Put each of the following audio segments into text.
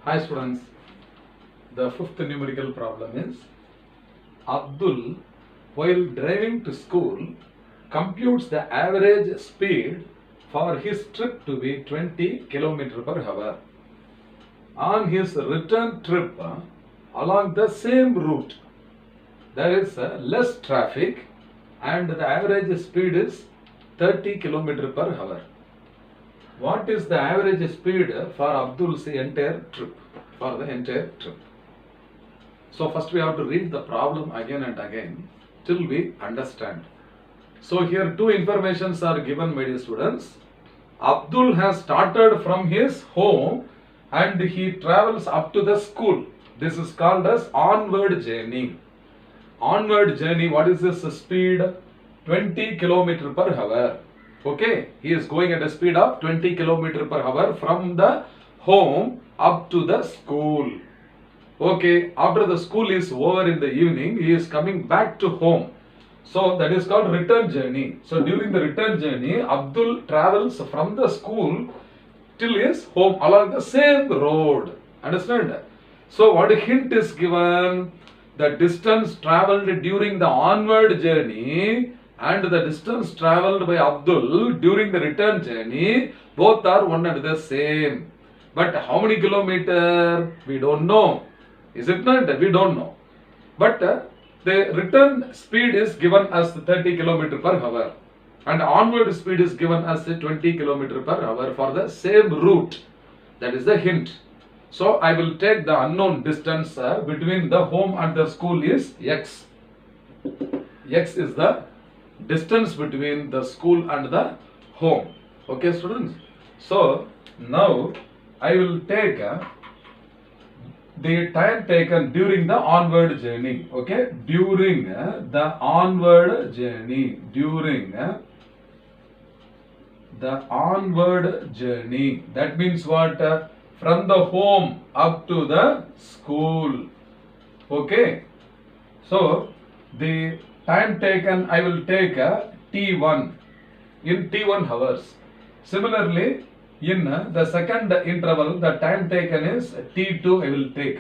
Hi students, the fifth numerical problem is Abdul, while driving to school, computes the average speed for his trip to be 20 km per hour. On his return trip along the same route, there is less traffic and the average speed is 30 km per hour. What is the average speed for Abdul's entire trip? So first we have to read the problem again and again till we understand. So here two informations are given, my dear students. Abdul has started from his home and he travels up to the school. This is called as onward journey. Onward journey, what is this speed? 20 km per hour. Okay, he is going at a speed of 20 km per hour from the home up to the school. Okay, after the school is over in the evening, he is coming back to home. So that is called return journey. So during the return journey, Abdul travels from the school till his home along the same road. Understand? So what hint is given? The distance travelled during the onward journey and the distance travelled by Abdul during the return journey, both are one and the same. But how many kilometers? We don't know. Is it not? We don't know. But the return speed is given as 30 km per hour and onward speed is given as 20 km per hour for the same route. That is the hint. So I will take the unknown distance between the home and the school is x. X is the distance between the school and the home. Okay, students? So now I will take the time taken during the onward journey. Okay, during the onward journey. During the onward journey. That means what? From the home up to the school. Okay. So the time taken, I will take T1 in T1 hours. Similarly, in the second interval, the time taken is T2 I will take.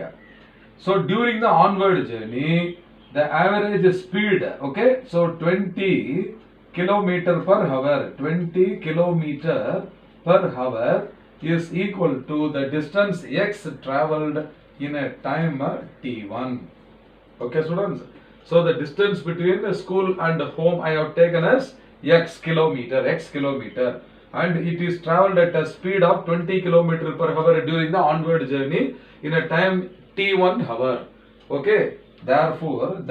So during the onward journey, the average speed, okay, so 20 km per hour, 20 km per hour is equal to the distance x travelled in a time T1. Okay, students? So the distance between the school and home I have taken as x kilometer, and it is travelled at a speed of 20 km per hour during the onward journey in a time T1 hour. Okay, therefore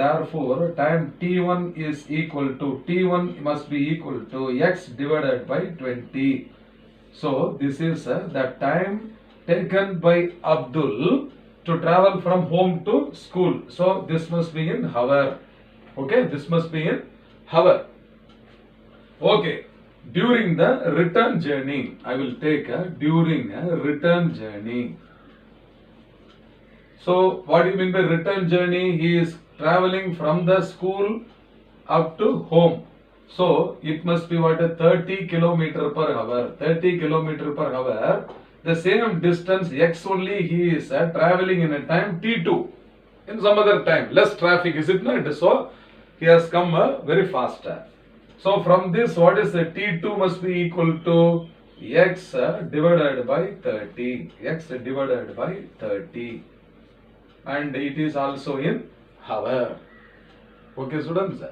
time T1 is equal to, T1 must be equal to x divided by 20. So this is the time taken by Abdul to travel from home to school. So this must be in hour. Okay, this must be in hour. Okay, during the return journey, I will take during a return journey. So what do you mean by return journey? He is traveling from the school up to home. So it must be what? 30 km per hour. 30 km per hour. The same distance x only he is traveling in a time T2. In some other time, less traffic, is it not? So he has come very fast. So from this, what is the T2 must be equal to x divided by 30. X divided by 30. And it is also in hour. Okay, students?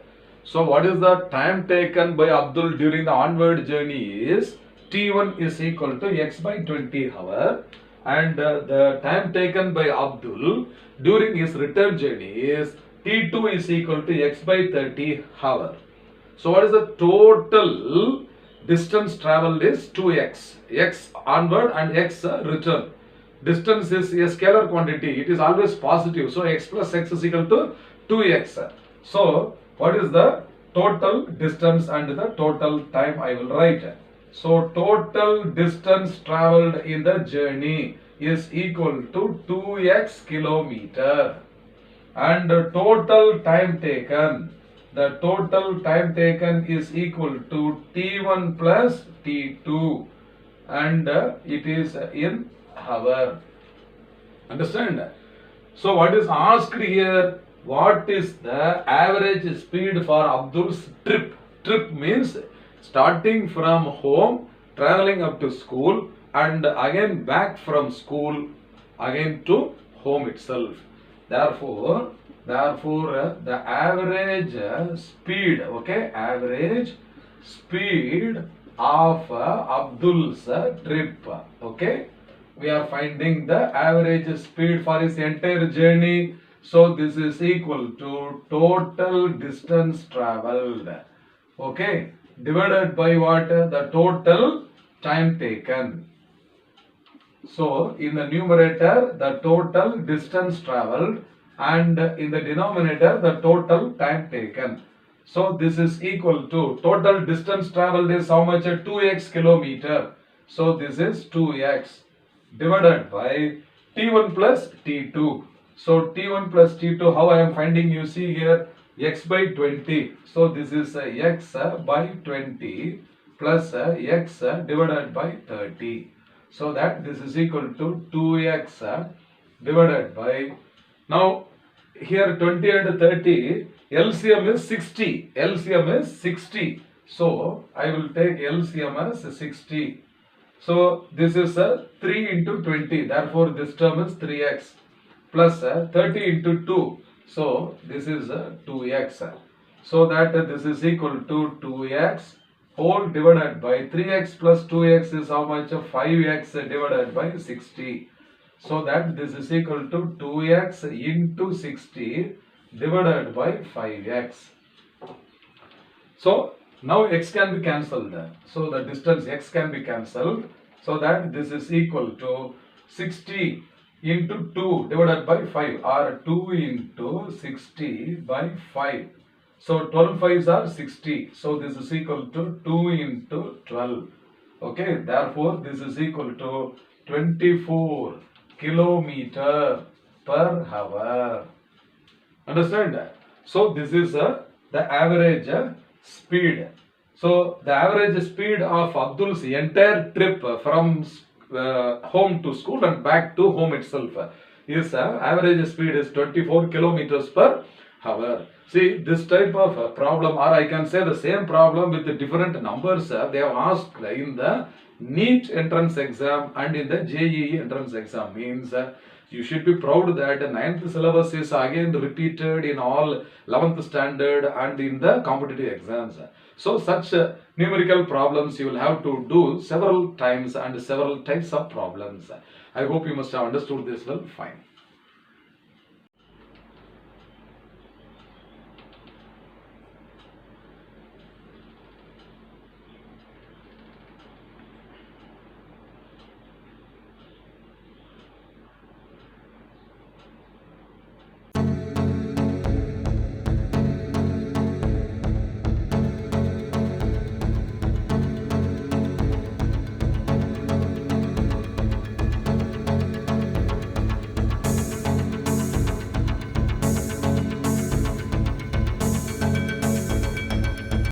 So what is the time taken by Abdul during the onward journey is T1 is equal to x by 20 hour, and the time taken by Abdul during his return journey is T2 is equal to x by 30 hour. So what is the total distance travelled is 2x, x onward and x return. Distance is a scalar quantity, it is always positive, so x plus x is equal to 2x. So what is the total distance and the total time I will write. So total distance travelled in the journey is equal to 2x kilometer, and the total time taken, the total time taken is equal to T1 plus T2, and it is in hour. Understand? So what is asked here? What is the average speed for Abdul's trip? Trip means starting from home, traveling up to school, and again back from school, again to home itself. Therefore, the average speed, okay, average speed of Abdul's trip, okay. We are finding the average speed for his entire journey. So this is equal to total distance traveled, okay, divided by what? The total time taken. So in the numerator, the total distance traveled, and in the denominator, the total time taken. So this is equal to total distance traveled is how much? 2x kilometer. So this is 2x divided by T1 plus T2. So T1 plus T2, how I am finding? You see here, x by 20. So this is x by 20 plus x divided by 30. So that this is equal to 2x divided by, now here 20 and 30, LCM is 60. LCM is 60. So I will take LCM as 60. So this is 3 into 20. Therefore this term is 3x plus 30 into 2. So this is 2x. So that this is equal to 2x whole divided by 3x plus 2x is how much? 5x divided by 60. So that this is equal to 2x into 60 divided by 5x. So now x can be cancelled. So the distance x can be cancelled. So that this is equal to 60 into 2 divided by 5, or 2 into 60 by 5. So 12 5s are 60. So this is equal to 2 into 12. Okay. Therefore this is equal to 24 kilometer per hour. Understand? So this is the average speed. So the average speed of Abdul's entire trip from home to school and back to home itself is average speed is 24 kilometers per hour. See, this type of problem, or I can say the same problem with the different numbers, they have asked in the NEET entrance exam and in the JEE entrance exam. Means you should be proud that the 9th syllabus is again repeated in all 11th standard and in the competitive exams. So such numerical problems you will have to do several times and several types of problems. I hope you must have understood this well. Fine.